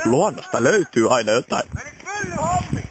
Luonnosta löytyy aina jotain. Meni pyllyhommi!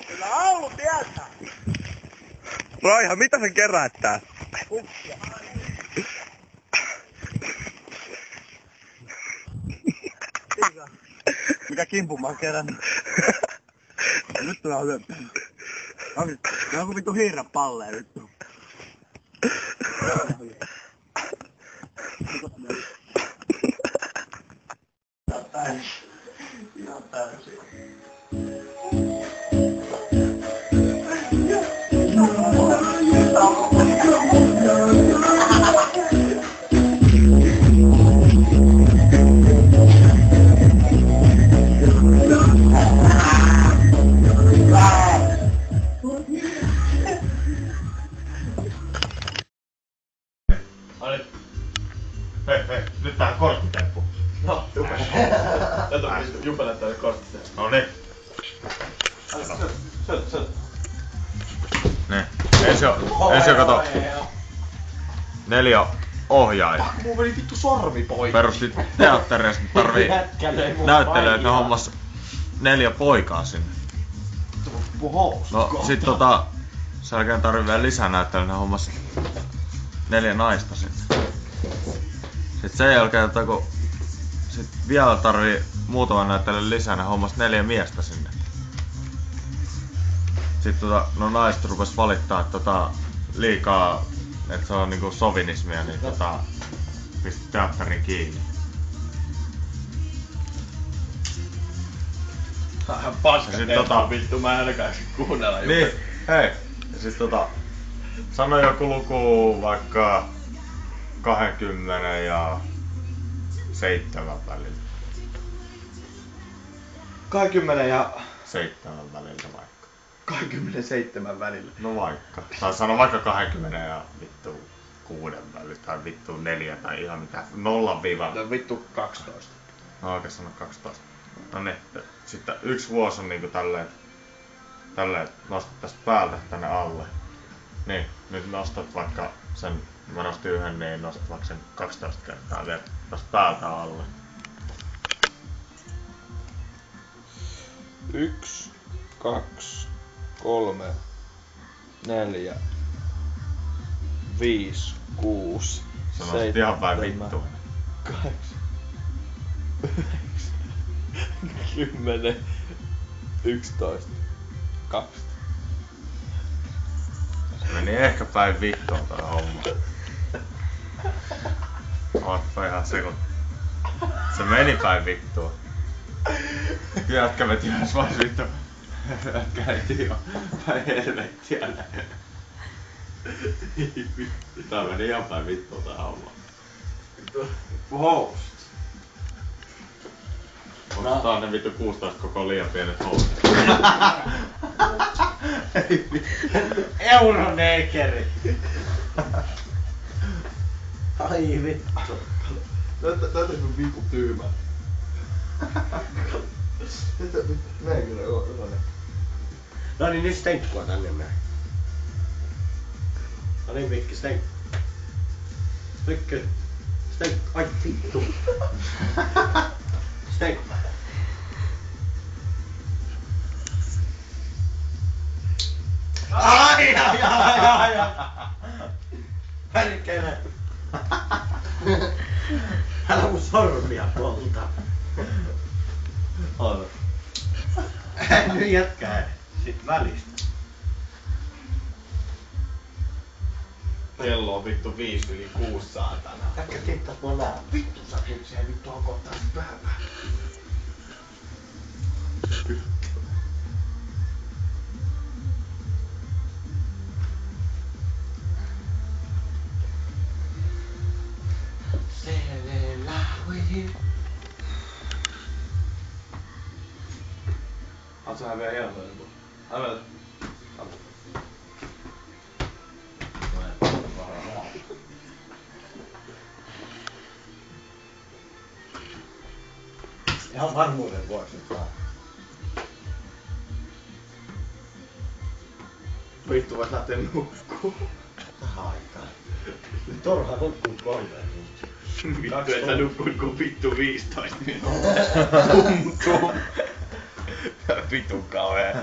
Kyllä Aulu tietää. Raiha, mitä sä keräät tää? Kukkia. Mikä kimpun mä oon kerännyt? Nyt tulee hyvä. Tää on vittu hiirapalleja vittu. Ihan täysin. Hei, nyt tähän korttitemppu. No, tupes. Tätä on Juppe näyttää korttitemppu. Noniin. Söt. Niin. Ensin kato. 4 ohjaajaa. Mulla meni vittu sormi poikki. Perusti teatterissa, nyt tarvii näyttelyä, että ne hommas 4 poikaa sinne. No sit sen jälkeen tarvii vielä lisää näyttelyä, ne hommas 4 naista sinne. Sitten sen jälkeen, kun sit vielä tarvii muutaman näyttelijän lisää, ne hommas 4 miestä sinne. Sitten no naiset rupes valittaa, että liikaa, että se on niinku sovinismia, niin pisti teatterin kiinni. Paska teet vittu, mä en ainakaan kuunnella Juppe. Niin, hei. Ja sit sano joku luku vaikka 20 ja 7 välillä. 20 ja 7 välillä vaikka. 27 välillä. No vaikka. Tai sano vaikka 20 ja vittu 6 välillä tai vittu 4 tai ihan mitä. 0-. No vittu 12. No oikein sano 12. No niin. Sitten 1 vuosi on niinku tälleen nostat tästä päältä tänne alle. Niin, nyt nostat vaikka sen, mä nostin 1, niin nostat vaikka sen 12 kertaa vielä tästä päältä alle. 1, 2, 3, 4, 5, 6, Se nostit ihan päin vittua. 8, 10, 11, 12. Se meni ehkä päin vittuun tää homma. Ootpa ihan sekunti. Se meni päin vittuun. Jätkä veti myös vaan vittu. Jätkä veti jo päin helvettiä. Tää meni ihan päin vittuun tää homma. Host. Onks tää ne vittu 16 koko liian pienet housut? Euronekeri. Ai vittu. Näytä sun vittu tyymä. Näin kyllä on. No niin, nyt stenkkua tänne näin. No niin, Mikki, stenkku. Stenkku. Ai vittu. Stenkku. Ai. Härkele. Älä mun sormia polta. Oota. Nyt jätkää sit välistä. Kello on vittu 5-6 saatana. Jätkä tiittas mua nää. Vittu sä nyt siihen vittu hokottaa päällä. Oot sä vielä helpoin? Hävelä. Ihan varmuuden vuoksi nyt vaan. Vittu vois lähteä nukkuu. Vähän aikaa. Turha nukkuu 3 tuntia. Vittu, et sä nukkut ku vittu 15 minuuttia. Tum. Vitun kauhea.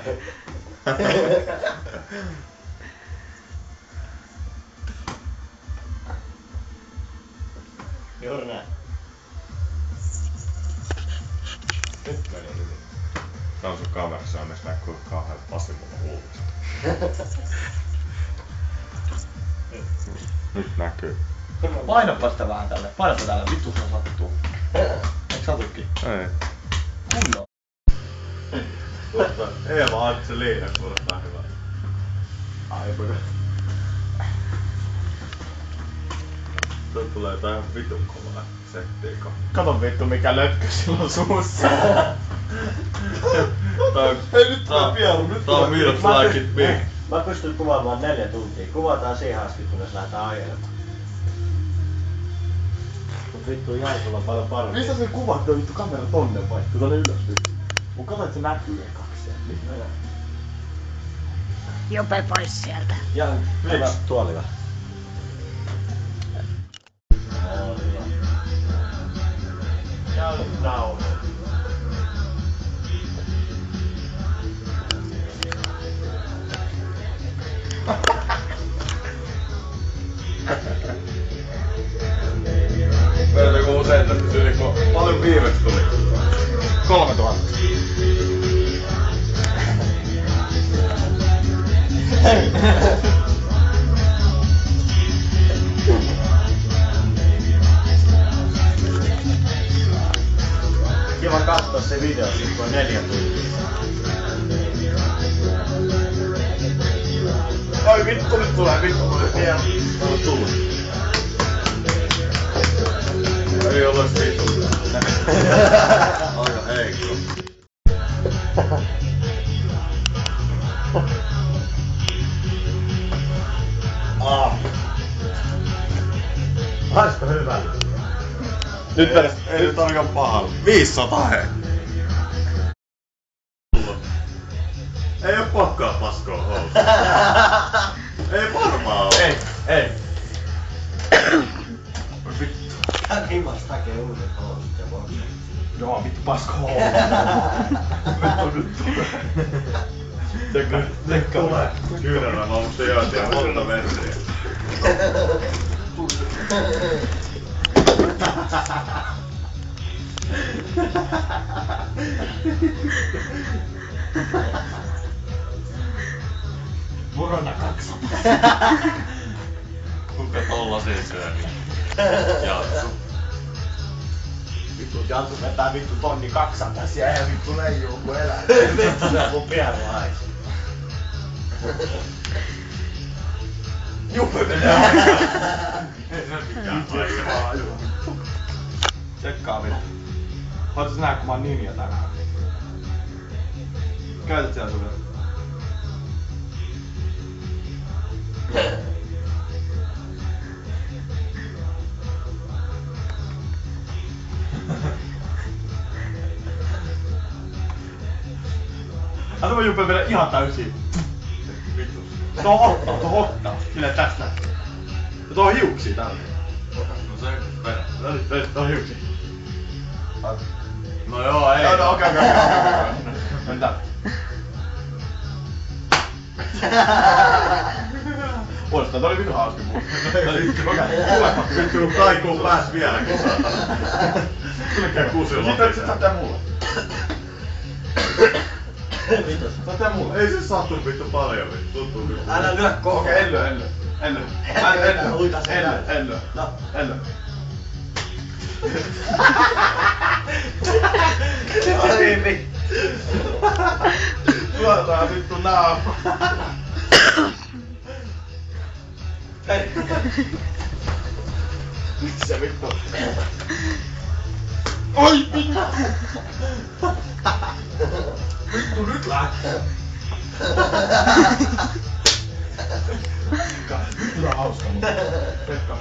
Juuri näin. Nyt meni hyvin. Tää on sun kamerassa, onneksi näkyy kauhean pasimulla huulista. Nyt näkyy. Painapa sitä vähän tälle. Painapa täällä, vittu se sattuu. Eikö satukin? Ei. Kunnon. Eeva, anna se liina, kuulostaa hyvä. Ai poika. Tuolta tulee jotain ihan vitun kovaa settiä. Kato vittu mikä lötkö silloin suussa. Ei nyt tää pianu, nyt tää on Mirrors Like It Big. Mä pystyn kuvaamaan 4 tuntia. Kuvataan siihen asti, kunnes lähdetään ajelemaan. Mut vittu Jansulla on paljon parempi. Mistä se kuvat tuo vittu kamera tonne vaikka tonne ylös nyt? Mun kato et se näkyy ekaksi siellä. Nyt mennään. Jope pois sieltä. Ja hyvä tuolilla. Ja nyt nauhoin. Meillä on usein tästä syli, paljon viimeksi tuli. 3000. Kiva katsoa se video, kun on 4 tuntia. Ai vittu nyt tulee, vittu tulee vielä. On tullut. Ei ole vittu. Aika heikko. Haisko hyvältä? Nyt ei nyt ainakaan pahalla. 500 hei. Ei oo pakkaa paskoa housuun. Ei varmaan oo. Ei. Vittu. Tän himasta hakee uudet housut ja voi. Joo, vittu pasko housut. Nyt tulee. Tekka tulee. Kyynärä vaan musta joitain monta versiä. Murona 200. Kuka tollasia syö niin? Jantsu. Vittu Jantsu vetää vittu tonni 200 siellä ja vittu leijuu ku elää. Vittu se mun pian lais. Juppe menee. Ei se mikään aikaa. Tsekkaa vittu. Voitais nähdä kun mä oon ninja tänään. Käytät siellä sun vielä. Anna mä Juppe mennä ihan täysin. Vitus. Tuohon ottaa. Silleen tästä. Ja tuohon hiuksia tällä. No se perä. Vedä tuohon hiuksia. No joo, ei. No okei. Mennään. Puolestaan toi oli vittu hauska muu. Vittu kaikuu pääs vieläkin saatana. Mikä kusilla. Sitten sä tää mulle. Vitus. Sä tää mulle. Ei se sattu vittu paljon vittu. Tuntuu vittu. Älä lyö koko. Okei, en lyö. En lyö. Ai vittu. Tuotaan vittu naama. Miksi se vittu? Oi vittu! Vittu nyt lähtee! Nyt on hauska mun. Pekka.